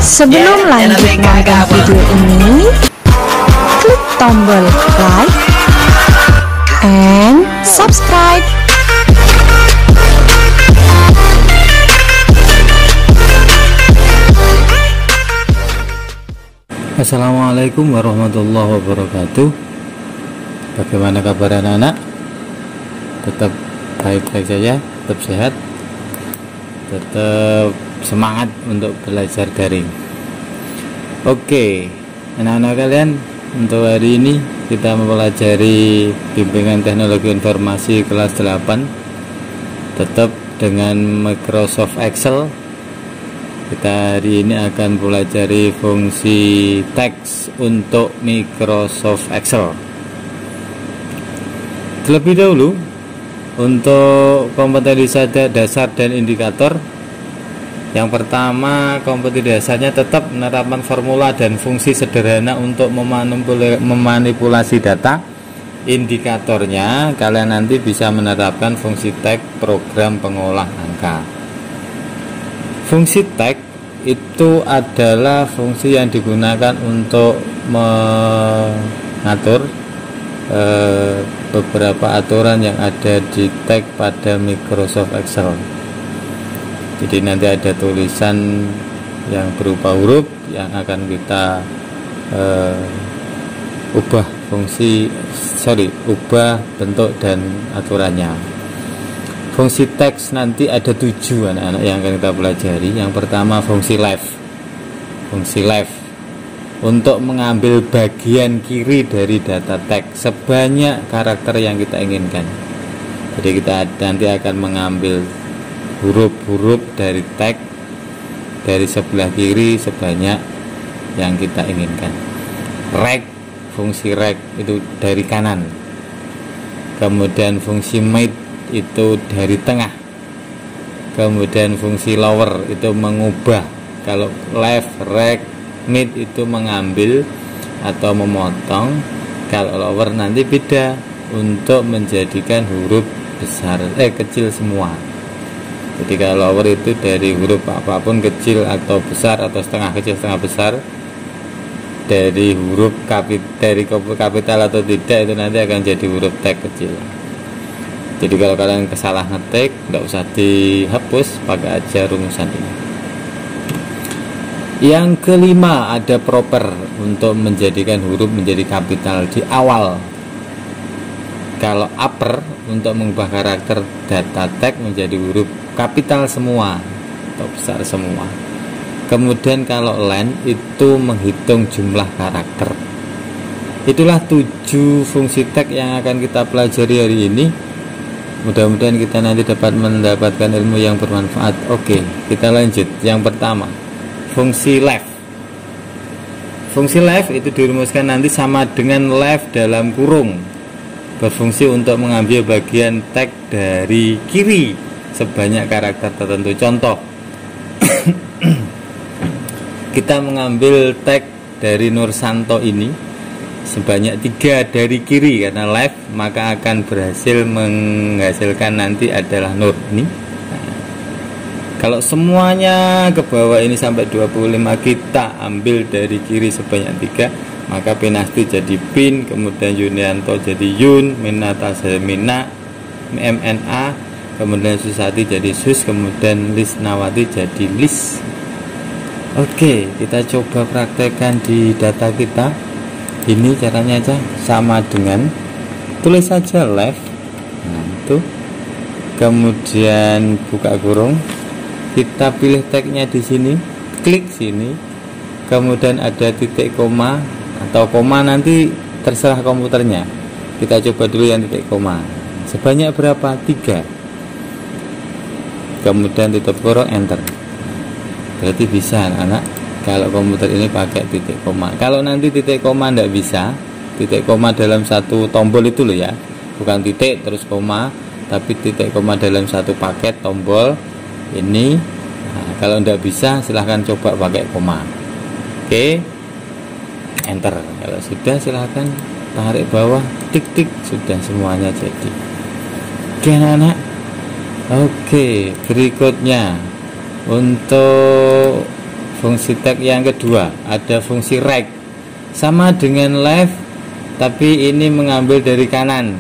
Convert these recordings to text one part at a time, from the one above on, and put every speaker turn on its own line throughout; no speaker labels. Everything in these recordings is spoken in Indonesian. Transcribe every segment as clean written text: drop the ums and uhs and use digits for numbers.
Sebelum lanjut nonton video ini, klik tombol like and subscribe.
Assalamualaikum warahmatullahi wabarakatuh. Bagaimana kabar anak-anak? Tetap baik-baik saja, tetap sehat, tetap semangat untuk belajar daring. Oke, anak-anak kalian, untuk hari ini kita mempelajari bimbingan teknologi informasi kelas 8, tetap dengan Microsoft Excel. Kita hari ini akan mempelajari fungsi teks untuk Microsoft Excel. Terlebih dahulu, untuk kompetensi dasar dan indikator, yang pertama, kompetensi dasarnya tetap menerapkan formula dan fungsi sederhana untuk memanipulasi data. Indikatornya, kalian nanti bisa menerapkan fungsi tag program pengolah angka. Fungsi tag itu adalah fungsi yang digunakan untuk mengatur beberapa aturan yang ada di tag pada Microsoft Excel. Jadi nanti ada tulisan yang berupa huruf yang akan kita ubah bentuk dan aturannya. Fungsi teks nanti ada 7 anak-anak yang akan kita pelajari. Yang pertama fungsi left. Fungsi left untuk mengambil bagian kiri dari data teks sebanyak karakter yang kita inginkan. Jadi kita nanti akan mengambil huruf-huruf dari tag dari sebelah kiri sebanyak yang kita inginkan. Rect, fungsi rect itu dari kanan. Kemudian fungsi mid itu dari tengah. Kemudian fungsi lower itu mengubah. Kalau left, right, mid itu mengambil atau memotong. Kalau lower nanti beda, untuk menjadikan huruf besar kecil semua. Jadi kalau lower itu dari huruf apapun, kecil atau besar atau setengah kecil setengah besar. Dari huruf dari kapital atau tidak itu nanti akan jadi huruf teks kecil. Jadi kalau kalian kesalah ngetik, tidak usah dihapus, pakai aja rumusan ini. Yang kelima ada proper untuk menjadikan huruf menjadi kapital di awal. Kalau upper untuk mengubah karakter data tag menjadi huruf kapital semua atau besar semua. Kemudian kalau len itu menghitung jumlah karakter. Itulah 7 fungsi tag yang akan kita pelajari hari ini. Mudah-mudahan kita nanti dapat mendapatkan ilmu yang bermanfaat. Oke, kita lanjut. Yang pertama, fungsi left. Fungsi left itu dirumuskan nanti sama dengan left dalam kurung, berfungsi untuk mengambil bagian tag dari kiri sebanyak karakter tertentu. Contoh, kita mengambil tag dari Nursanto ini sebanyak 3 dari kiri karena left, maka akan berhasil menghasilkan nanti adalah Nur ini. Nah, kalau semuanya ke bawah ini sampai 25 kita ambil dari kiri sebanyak 3, maka Pinasti jadi Pin, kemudian Yunianto jadi Yun, Minata jadi Mina, MNA, kemudian Susati jadi Sus, kemudian Lisnawati jadi Lis. Oke, kita coba praktekkan di data kita. Ini caranya aja, sama dengan tulis saja left. Nah, itu. Kemudian buka kurung. Kita pilih tagnya di sini, klik sini. Kemudian ada titik koma atau koma, nanti terserah komputernya. Kita coba dulu yang titik koma. Sebanyak berapa? 3. Kemudian tutup kurung, enter. Berarti bisa anak-anak kalau komputer ini pakai titik koma. Kalau nanti titik koma tidak bisa, titik koma dalam satu tombol itu loh ya, bukan titik terus koma, tapi titik koma dalam satu paket tombol ini. Nah, kalau tidak bisa silahkan coba pakai koma. Oke, enter. Kalau sudah silahkan tarik bawah, tik-tik, sudah semuanya jadi. Oke anak-anak, Oke, berikutnya untuk fungsi tag yang kedua ada fungsi rect, sama dengan left tapi ini mengambil dari kanan.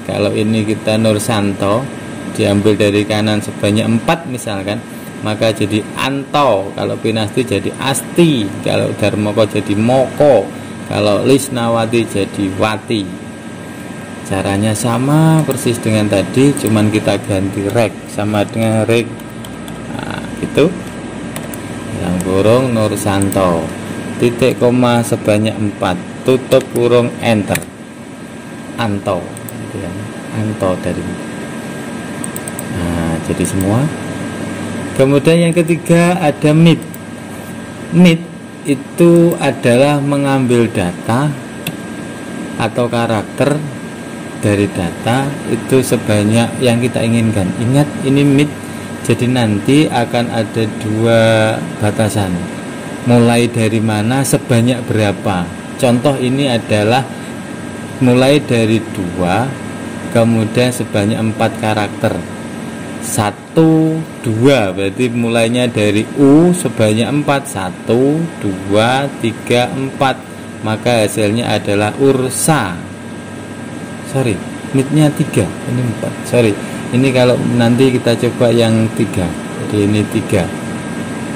Kalau ini kita Nursanto diambil dari kanan sebanyak 4 misalkan, maka jadi Anto. Kalau Pinasti jadi Asti, kalau Darmoko jadi Moko, kalau Lisnawati jadi Wati. Caranya sama persis dengan tadi, cuman kita ganti rek, sama dengan rek. Nah, itu dalam kurung Nursanto, titik koma sebanyak 4, tutup kurung enter, Anto, gitu ya. Anto dari. Nah, jadi semua. Kemudian yang ketiga ada meet. Meet itu adalah mengambil data atau karakter dari data itu sebanyak yang kita inginkan. Ingat ini meet, jadi nanti akan ada 2 batasan. Mulai dari mana, sebanyak berapa. Contoh ini adalah mulai dari 2, kemudian sebanyak 4 karakter. 1, 2 berarti mulainya dari U sebanyak 4, 1, 2, 3, 4, maka hasilnya adalah Ursa. Sorry, midnya 3, ini 4. Sorry, ini kalau nanti kita coba yang 3, jadi ini 3.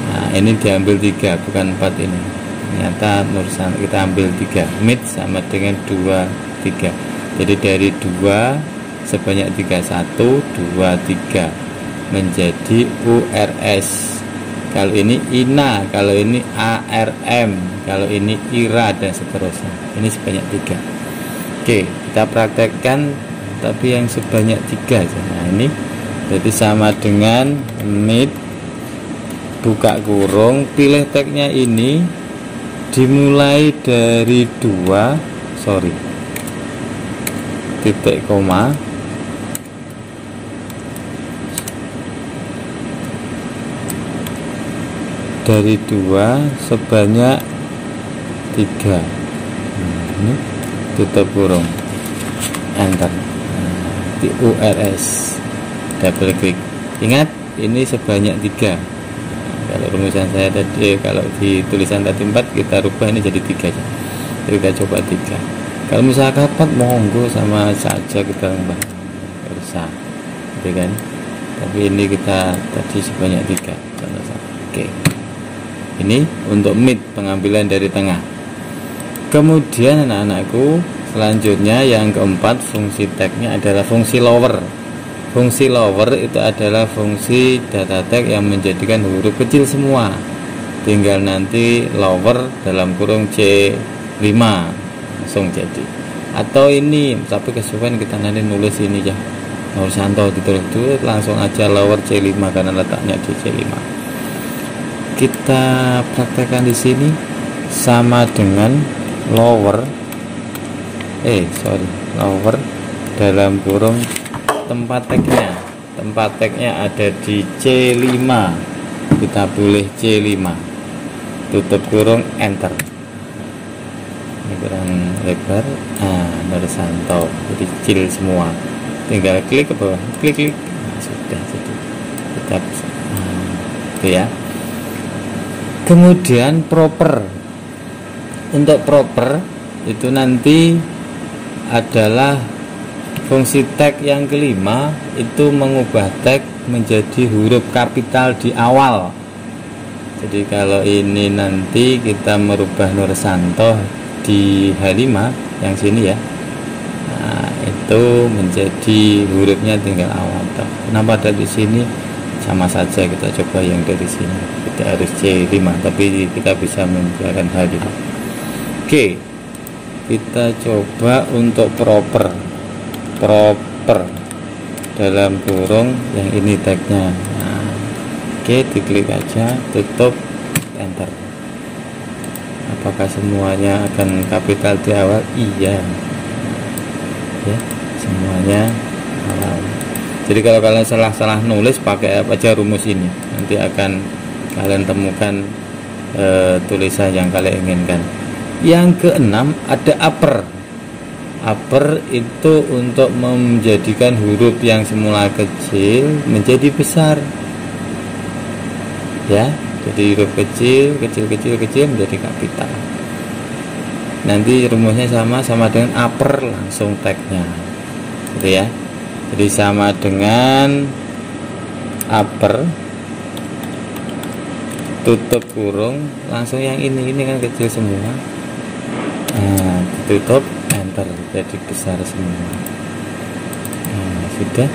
Nah, ini diambil 3, bukan 4 ini. Ternyata Nursanto kita ambil 3. Mid sama dengan 2, 3. Jadi dari 2 sebanyak 3, 1, 2, 3 menjadi URS. Kalau ini INA, kalau ini ARM, kalau ini IRA dan seterusnya. Ini sebanyak 3. Oke, kita praktekkan tapi yang sebanyak 3 aja. Nah, ini jadi sama dengan mid, buka kurung, pilih tagnya ini, dimulai dari 2, sorry, titik koma, dari 2 sebanyak 3. Ini tutup kurung, enter. Di URS, double klik. Ingat ini sebanyak 3. Kalau rumusan saya tadi, kalau di tulisan tadi 4, kita rubah ini jadi 3 aja. Jadi kita coba 3. Kalau misalkan 4, monggo sama saja kita rubah, bisa, gitu kan. Tapi ini kita tadi sebanyak 3. Oke, ini untuk mid, pengambilan dari tengah. Kemudian anak-anakku, selanjutnya yang keempat fungsi tagnya adalah fungsi lower. Fungsi lower itu adalah fungsi data tag yang menjadikan huruf kecil semua. Tinggal nanti lower dalam kurung C5 langsung jadi. Atau ini, tapi kesukaan kita nanti nulis ini ya, Nursanto ditulis dulu, langsung aja lower C5 karena letaknya di C5. Kita praktekkan di sini sama dengan lower dalam kurung tempat tagnya ada di C5, kita pilih C5, tutup kurung, enter. Ini kurang lebar. Nursanto jadi kecil semua, tinggal klik ke bawah, klik. Nah, sudah jadi kita itu ya. Kemudian proper. Untuk proper itu nanti adalah fungsi tag yang kelima, itu mengubah tag menjadi huruf kapital di awal. Jadi kalau ini nanti kita merubah Nursanto di H5 yang sini ya, nah, itu menjadi hurufnya tinggal awal. Kenapa ada di sini? Sama saja, kita coba yang dari sini, tidak harus C5 tapi kita bisa menggunakan H5. Oke, kita coba untuk proper dalam kurung yang ini tagnya. Nah, oke, diklik aja, tutup, enter. Apakah semuanya akan kapital di awal? Iya ya, semuanya awal. Jadi kalau kalian salah nulis, pakai apa aja rumus ini, nanti akan kalian temukan tulisan yang kalian inginkan. Yang keenam ada upper. Upper itu untuk menjadikan huruf yang semula kecil menjadi besar. Ya, jadi huruf kecil menjadi kapital. Nanti rumusnya sama dengan upper langsung tag-nya. Gitu ya. Jadi sama dengan upper tutup kurung langsung yang ini kan kecil semua. Nah, tutup enter jadi besar semua. Nah, sudah.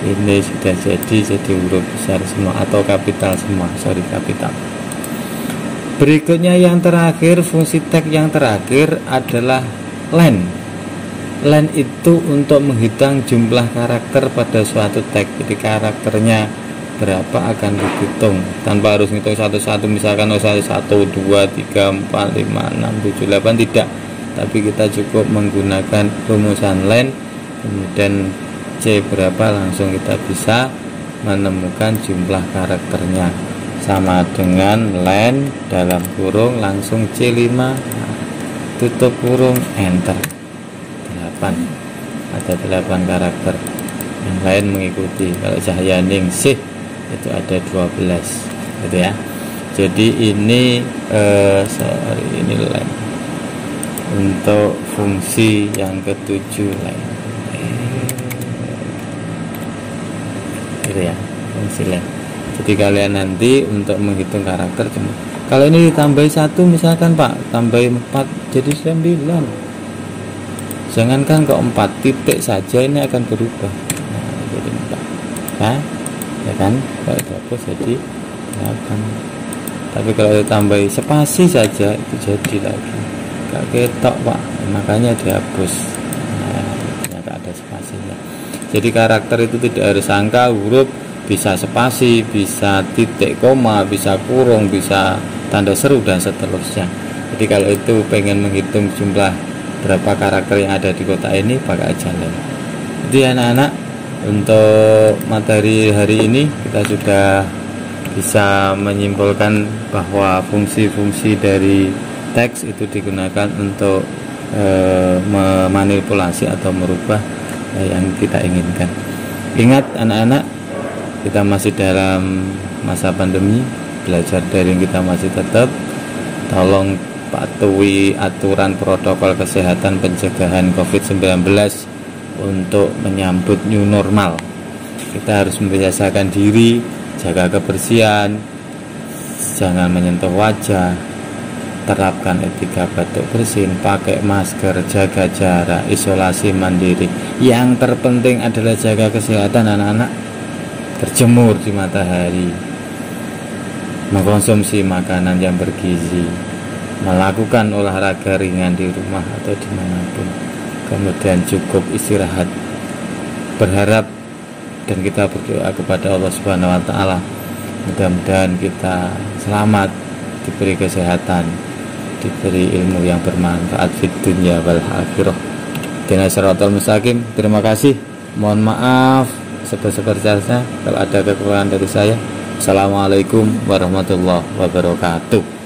Ini sudah jadi huruf besar semua atau kapital semua. Kapital. Berikutnya yang terakhir, fungsi tag yang terakhir adalah len. Len itu untuk menghitung jumlah karakter pada suatu tag. Jadi karakternya berapa akan dihitung tanpa harus ngitung satu-satu, misalkan 1, 2, 3, 4, 5, 6, 7, 8 tidak, tapi kita cukup menggunakan rumusan len, kemudian C berapa langsung kita bisa menemukan jumlah karakternya. Sama dengan len dalam kurung langsung C5, tutup kurung enter 8, ada 8 karakter, yang lain mengikuti. Kalau Cahyaning sih itu ada 12 gitu ya. Jadi ini ini len untuk fungsi yang ketujuh len gitu ya, fungsi len. Jadi kalian nanti untuk menghitung karakter cuma kalau ini ditambahi 1 misalkan Pak, tambahi 4 jadi 9. Jangankan ke 4 titik saja ini akan berubah. Nah, jadi 4. Nah, ya kan? Kalau dihapus jadi 8. Tapi kalau ditambahi spasi saja itu jadi lagi. Gak ketok Pak, makanya dihapus. Nah, ternyata ada spasinya. Jadi karakter itu tidak harus angka, huruf, bisa spasi, bisa titik koma, bisa kurung, bisa tanda seru dan seterusnya. Jadi kalau itu pengen menghitung jumlah berapa karakter yang ada di kotak ini, pakai aja len. Jadi anak-anak, untuk materi hari ini kita sudah bisa menyimpulkan bahwa fungsi-fungsi dari teks itu digunakan untuk memanipulasi atau merubah yang kita inginkan. Ingat anak-anak, kita masih dalam masa pandemi, belajar daring kita masih tetap. Tolong patuhi aturan protokol kesehatan pencegahan COVID-19 untuk menyambut new normal. Kita harus membiasakan diri, jaga kebersihan, jangan menyentuh wajah, terapkan etika batuk bersin, pakai masker, jaga jarak, isolasi mandiri. Yang terpenting adalah jaga kesehatan anak-anak, berjemur di matahari, mengkonsumsi makanan yang bergizi, melakukan olahraga ringan di rumah atau dimanapun, kemudian cukup istirahat. Berharap dan kita berdoa kepada Allah Subhanahu wa Ta'ala, mudah-mudahan kita selamat, diberi kesehatan, diberi ilmu yang bermanfaat di dunia wal akhirah. Dina siratal mustaqim. Terima kasih. Mohon maaf sebesar-besarnya kalau ada kekurangan dari saya. Assalamualaikum warahmatullahi wabarakatuh.